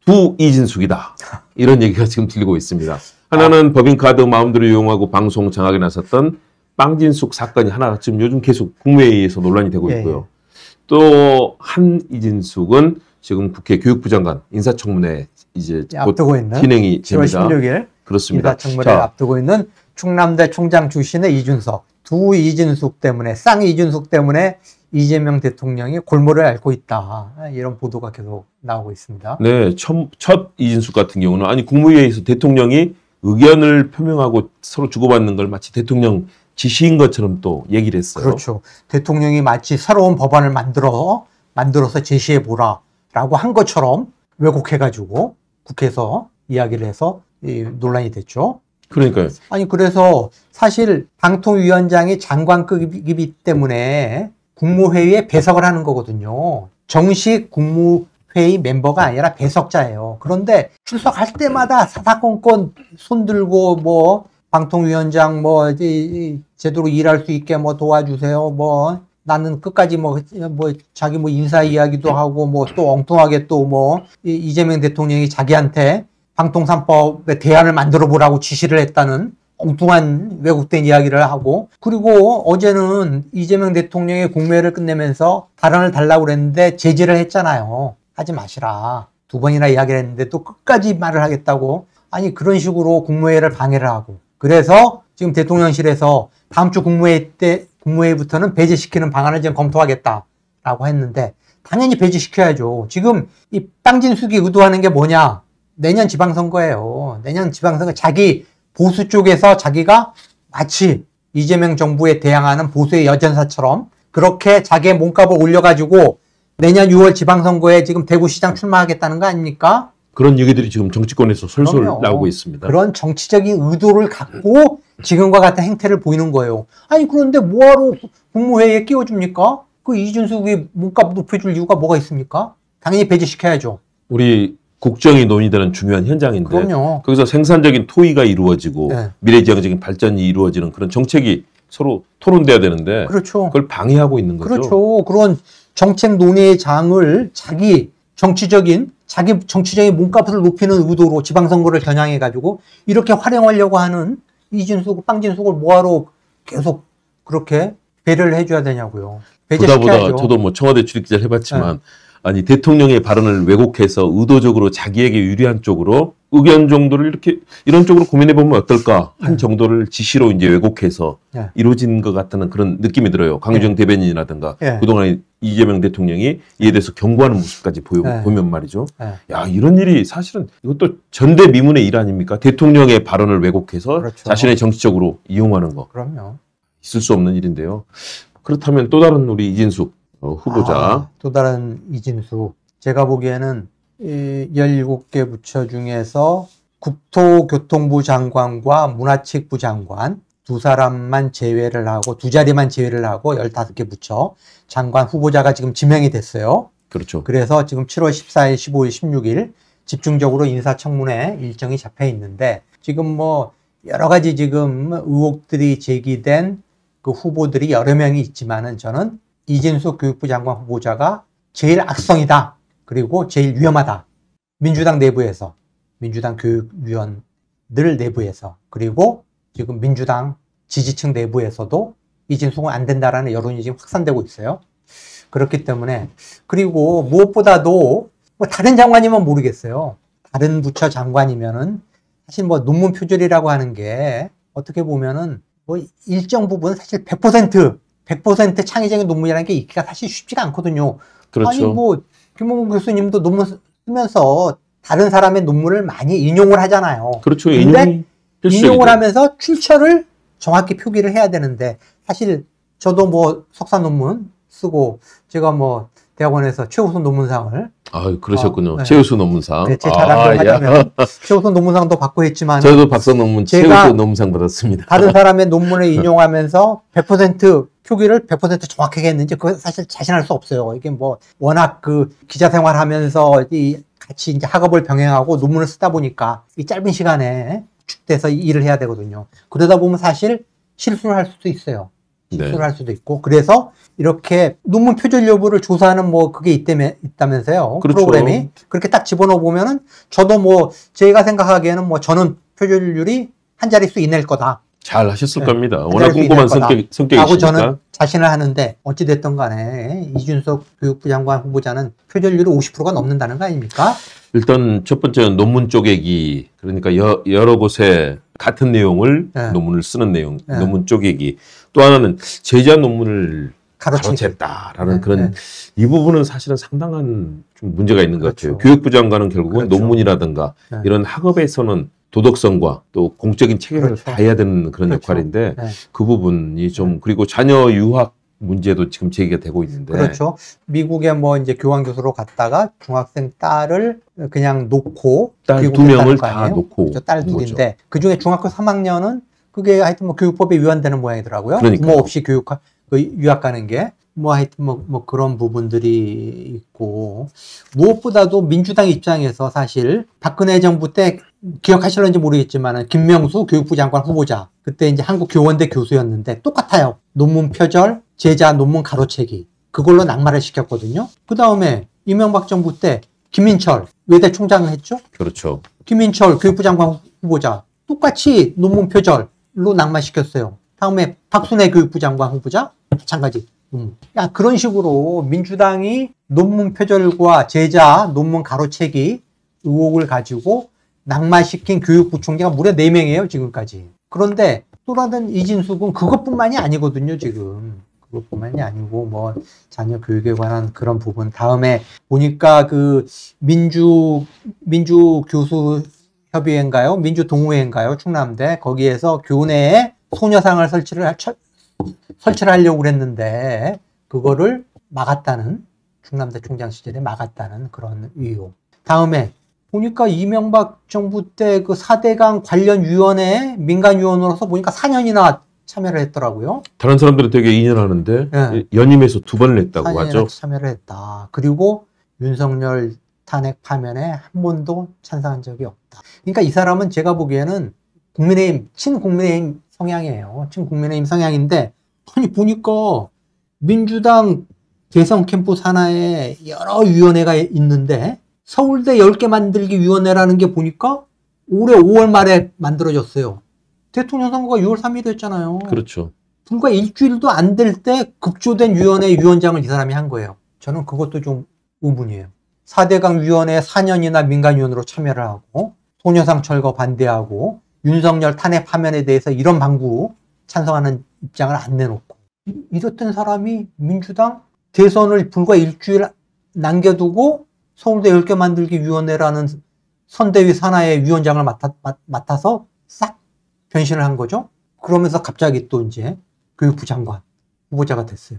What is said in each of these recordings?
두 이진숙이다. 이런 얘기가 지금 들리고 있습니다. 하나는 법인카드 마음대로 이용하고 방송 장악에 나섰던 빵진숙 사건이 하나 지금 요즘 계속 국무회의에서 논란이 되고 있고요. 또 한 이진숙은 지금 국회 교육부 장관 인사청문회 이제 앞두고 있는 진행이 됩니다. 10월 16일 그렇습니다. 인사청문회를 앞두고 있는 충남대 총장 출신의 이준석, 두 이진숙 때문에 쌍 이준숙 때문에 이재명 대통령이 골몰을 앓고 있다. 이런 보도가 계속 나오고 있습니다. 네, 첫 이진숙 같은 경우는 아니 국무회의에서 대통령이 의견을 표명하고 서로 주고받는 걸 마치 대통령 지시인 것처럼 또 얘기를 했어요. 그렇죠. 대통령이 마치 새로운 법안을 만들어서 제시해보라라고 한 것처럼 왜곡해가지고 국회에서 이야기를 해서 논란이 됐죠. 그러니까요. 아니 그래서 사실 방통위원장이 장관급이기 때문에 국무회의에 배석을 하는 거거든요. 정식 국무회의 멤버가 아니라 배석자예요. 그런데 출석할 때마다 사사건건 손들고 뭐 방통위원장 뭐 제대로 일할 수 있게 뭐 도와주세요. 뭐 나는 끝까지 뭐 자기 뭐 인사 이야기도 하고 뭐 또 엉뚱하게 또 뭐 이재명 대통령이 자기한테 방통 3법의 대안을 만들어 보라고 지시를 했다는 엉뚱한 왜곡된 이야기를 하고, 그리고 어제는 이재명 대통령의 국무회의를 끝내면서 발언을 달라고 그랬는데 제지를 했잖아요. 하지 마시라. 두 번이나 이야기를 했는데 또 끝까지 말을 하겠다고. 아니 그런 식으로 국무회의를 방해를 하고, 그래서 지금 대통령실에서 다음 주 국무회의부터는 배제시키는 방안을 지금 검토하겠다라고 했는데 당연히 배제시켜야죠. 지금 이 빵진숙이 의도하는 게 뭐냐? 내년 지방선거예요. 내년 지방선거 자기 보수 쪽에서 자기가 마치 이재명 정부에 대항하는 보수의 여전사처럼 그렇게 자기의 몸값을 올려가지고 내년 6월 지방선거에 지금 대구시장 출마하겠다는 거 아닙니까? 그런 얘기들이 지금 정치권에서 솔솔 나오고 있습니다. 그런 정치적인 의도를 갖고 지금과 같은 행태를 보이는 거예요. 아니 그런데 뭐하러 국무회의에 끼워줍니까? 그 이준숙이 몸값 높여줄 이유가 뭐가 있습니까? 당연히 배제시켜야죠. 우리 국정이 논의되는 중요한 현장인데 그럼요. 거기서 생산적인 토의가 이루어지고 네. 미래지향적인 발전이 이루어지는 그런 정책이 서로 토론돼야 되는데 그렇죠. 그걸 방해하고 있는 거죠. 그렇죠. 그런 정책 논의의 장을 자기 정치적인 몸값을 높이는 의도로 지방선거를 겨냥해가지고 이렇게 활용하려고 하는 이준숙, 빵진숙을 뭐하러 계속 그렇게 배려를 해줘야 되냐고요. 배제시켜야죠. 보다 저도 뭐 청와대 출입기자를 해봤지만 네. 아니 대통령의 발언을 왜곡해서 의도적으로 자기에게 유리한 쪽으로 의견 정도를 이렇게 이런 쪽으로 고민해 보면 어떨까 한 정도를 지시로 이제 왜곡해서 이루어진 것 같다는 그런 느낌이 들어요. 강유정 대변인이라든가 그동안 이재명 대통령이 이에 대해서 경고하는 모습까지 보면 말이죠. 야 이런 일이 사실은 이것도 전대미문의 일 아닙니까? 대통령의 발언을 왜곡해서 그렇죠. 자신의 정치적으로 이용하는 거. 그럼요. 있을 수 없는 일인데요. 그렇다면 또 다른 우리 이진숙 후보자. 또 다른 이진숙. 제가 보기에는 17개 부처 중에서 국토교통부 장관과 문화체육부 장관 두 사람만 제외를 하고 두 자리만 제외를 하고 15개 부처 장관 후보자가 지금 지명이 됐어요. 그렇죠. 그래서 지금 7월 14일, 15일, 16일 집중적으로 인사청문회 일정이 잡혀 있는데 지금 뭐 여러 가지 지금 의혹들이 제기된 그 후보들이 여러 명이 있지만은 저는 이진숙 교육부 장관 후보자가 제일 악성이다. 그리고 제일 위험하다. 민주당 내부에서, 민주당 교육위원들 내부에서, 그리고 지금 민주당 지지층 내부에서도 이진숙은 안 된다라는 여론이 지금 확산되고 있어요. 그렇기 때문에, 그리고 무엇보다도 뭐 다른 장관이면 모르겠어요. 다른 부처 장관이면은 사실 뭐 논문 표절이라고 하는 게 어떻게 보면은 뭐 일정 부분 사실 100% 창의적인 논문이라는 게 있기가 사실 쉽지가 않거든요. 그렇죠. 아니 뭐 김홍근 교수님도 논문 쓰면서 다른 사람의 논문을 많이 인용을 하잖아요. 그렇죠. 근데 인용을 하면서 출처를 정확히 표기를 해야 되는데 사실 저도 뭐 석사 논문 쓰고 제가 뭐 대학원에서 최우수 논문상을 그러셨군요. 최우수 논문상. 네, 제 자랑을 하자면 최우수 논문상도 받고 했지만 저도 박사 논문 최우수 논문상 받았습니다. 다른 사람의 논문을 인용하면서 100% 표기를 100% 정확하게 했는지 그거 사실 자신할 수 없어요. 이게 뭐 워낙 그 기자 생활하면서 같이 이제 학업을 병행하고 논문을 쓰다 보니까 이 짧은 시간에 축돼서 일을 해야 되거든요. 그러다 보면 사실 실수를 할 수도 있어요. 실수를 할 수도 있고. 그래서 이렇게 논문 표절 여부를 조사하는 뭐 그게 있다면서요. 그렇죠. 프로그램이. 그렇게 딱 집어넣어 보면은 저도 뭐 제가 생각하기에는 뭐 저는 표절률이 한 자릿수 이내일 거다. 잘 하셨을 네. 겁니다. 워낙 꼼꼼한 성격이시니까. 하고 저는 자신을 하는데 어찌됐든 간에 이준석 교육부 장관 후보자는 표절률이 50%가 넘는다는 거 아닙니까? 일단 첫 번째는 논문 쪼개기. 그러니까 여러 곳에 같은 내용을 네. 논문을 쓰는 내용, 네. 논문 쪼개기. 또 하나는 제자 논문을 가로챘다라는 가로챘다라는 그런 이 부분은 사실은 상당한 좀 문제가 있는 것 그렇죠. 같아요. 교육부 장관은 결국은 그렇죠. 논문이라든가 네. 이런 학업에서는 도덕성과 또 공적인 책임을 그렇죠. 다해야 되는 그런 그렇죠. 역할인데 네. 그 부분이 좀 그리고 자녀 유학 문제도 지금 제기가 되고 있는데 그렇죠. 미국에 뭐 이제 교환 교수로 갔다가 중학생 딸을 그냥 놓고 딸 미국에 두 명을 가는 거 다 아니에요? 놓고 그렇죠. 딸 온 거죠. 둘인데 그 중에 중학교 3학년은 그게 하여튼 뭐 교육법에 위반되는 모양이더라고요. 그러니까요. 부모 없이 유학 가는 게 뭐 하여튼 뭐 그런 부분들이 있고 무엇보다도 민주당 입장에서 사실 박근혜 정부 때 기억하실런지 모르겠지만 김명수 교육부 장관 후보자 그때 이제 한국교원대 교수였는데 똑같아요. 논문 표절, 제자 논문 가로채기 그걸로 낙마를 시켰거든요. 그 다음에 이명박 정부 때 김인철 외대 총장을 했죠. 그렇죠. 김인철 교육부 장관 후보자 똑같이 논문 표절로 낙마시켰어요. 다음에 박순애 교육부 장관 후보자 마찬가지. 야, 그런 식으로 민주당이 논문 표절과 제자 논문 가로채기 의혹을 가지고 낙마시킨 교육부총리가 무려 4명이에요, 지금까지. 그런데 또 다른 이진숙은 그것뿐만이 아니거든요, 지금. 그것뿐만이 아니고, 뭐, 자녀 교육에 관한 그런 부분. 다음에 보니까 그 민주교수협의회인가요? 민주동호회인가요? 충남대. 거기에서 교내에 소녀상을 설치를 하려고 그랬는데 그거를 막았다는 충남대 총장 시절에 막았다는 그런 의혹. 다음에 보니까 이명박 정부 때 그 4대강 관련 위원회 민간위원으로서 보니까 4년이나 참여를 했더라고요. 다른 사람들은 되게 2년 하는데 네. 연임해서 2번을 했다고 4년이나 하죠. 참여를 했다. 그리고 윤석열 탄핵 파면에 한 번도 찬성한 적이 없다. 그러니까 이 사람은 제가 보기에는 친국민의힘 성향이에요. 친국민의힘 성향인데 아니 보니까 민주당 대선 캠프 산하에 여러 위원회가 있는데 서울대 10개 만들기 위원회라는 게 보니까 올해 5월 말에 만들어졌어요. 대통령 선거가 6월 3일에 했잖아요. 그렇죠. 불과 일주일도 안 될 때 급조된 위원회 위원장을 이 사람이 한 거예요. 저는 그것도 좀 의문이에요. 4대강 위원회 4년이나 민간위원으로 참여를 하고 소녀상 철거 반대하고 윤석열 탄핵 파면에 대해서 이런 방구 찬성하는 입장을 안 내놓고 이랬던 사람이 민주당 대선을 불과 일주일 남겨두고 서울대 10개 만들기 위원회라는 선대위 산하의 위원장을 맡아서 싹 변신을 한 거죠. 그러면서 갑자기 또 이제 교육부 장관 후보자가 됐어요.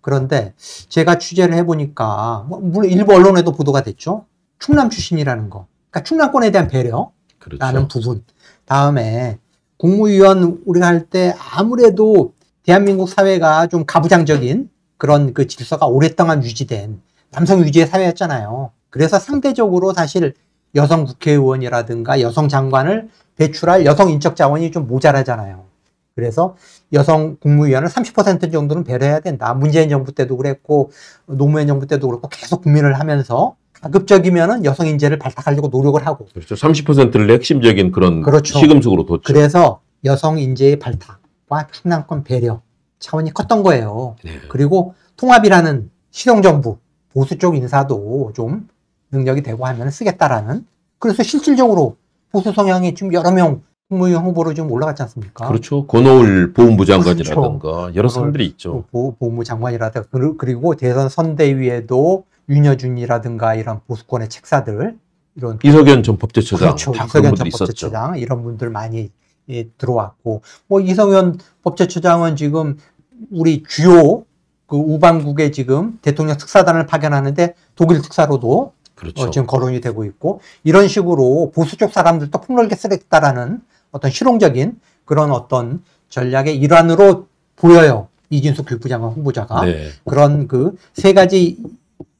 그런데 제가 취재를 해보니까 물론 일부 언론에도 보도가 됐죠. 충남 출신이라는 거. 그러니까 충남권에 대한 배려라는 그렇죠. 부분. 다음에 국무위원 우리가 할 때 아무래도 대한민국 사회가 좀 가부장적인 그런 그 질서가 오랫동안 유지된 남성 위주의 사회였잖아요. 그래서 상대적으로 사실 여성 국회의원이라든가 여성 장관을 배출할 여성 인적 자원이 좀 모자라잖아요. 그래서 여성 국무위원을 30% 정도는 배려해야 된다. 문재인 정부 때도 그랬고 노무현 정부 때도 그렇고 계속 고민을 하면서 가급적이면은 여성 인재를 발탁하려고 노력을 하고. 그렇죠. 30%를 핵심적인 그런 그렇죠. 시금석으로 뒀죠. 그래서 여성 인재의 발탁과 충남권 배려 차원이 컸던 거예요. 네. 그리고 통합이라는 실용정부 보수 쪽 인사도 좀 능력이 되고 하면 쓰겠다라는. 그래서 실질적으로 보수 성향이 지금 여러 명 국무위원 후보로 좀 올라갔지 않습니까? 그렇죠. 권오을 보훈부 장관이라든가 여러 사람들이 있죠. 보훈부 장관이라든가 그리고 대선 선대위에도 윤여준이라든가 이런 보수권의 책사들 이런 이석연 전 법제처장 그렇죠. 다 이석연 그런 전 분들이 있었죠. 법제처장 이런 분들 많이 들어왔고 뭐 이석연 법제처장은 지금 우리 주요 그 우방국에 지금 대통령 특사단을 파견하는데 독일 특사로도 그렇죠. 지금 거론이 되고 있고 이런 식으로 보수 쪽 사람들도 폭넓게 쓰겠다라는 어떤 실용적인 그런 어떤 전략의 일환으로 보여요. 이진숙 교육부 장관 후보자가. 네. 그런 그 세 가지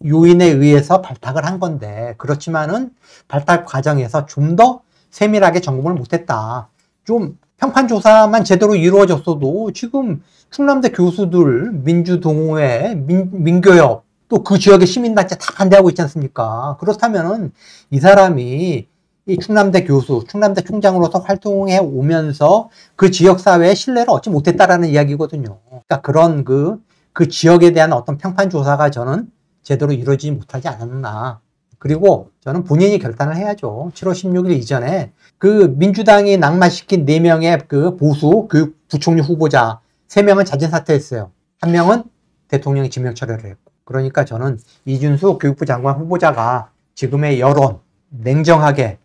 요인에 의해서 발탁을 한 건데 그렇지만은 발탁 과정에서 좀 더 세밀하게 점검을 못했다. 좀 평판 조사만 제대로 이루어졌어도 지금 충남대 교수들, 민주동호회, 민교협, 또 그 지역의 시민단체 다 반대하고 있지 않습니까? 그렇다면은 이 사람이 이 충남대 교수, 충남대 총장으로서 활동해 오면서 그 지역사회의 신뢰를 얻지 못했다라는 이야기거든요. 그러니까 그런 그 지역에 대한 어떤 평판 조사가 저는 제대로 이루어지지 못하지 않았나. 그리고 저는 본인이 결단을 해야죠. 7월 16일 이전에 그 민주당이 낙마시킨 4명의 그 보수 부총리 후보자 3명은 자진 사퇴했어요. 1명은 대통령이 지명 철회를 했고. 그러니까 저는 이준수 교육부 장관 후보자가 지금의 여론 냉정하게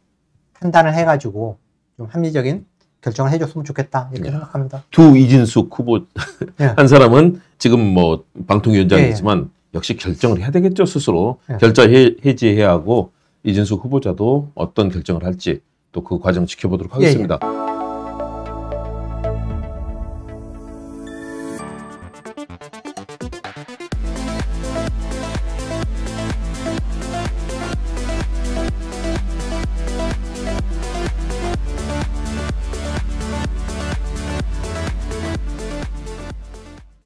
판단을 해가지고 좀 합리적인 결정을 해줬으면 좋겠다 이렇게 생각합니다. 두 이진숙 후보 예. 한 사람은 지금 뭐 방통위원장이지만 역시 결정을 해야 되겠죠. 스스로 예. 결자 해지해야 하고 이진숙 후보자도 어떤 결정을 할지 또 그 과정 지켜보도록 하겠습니다.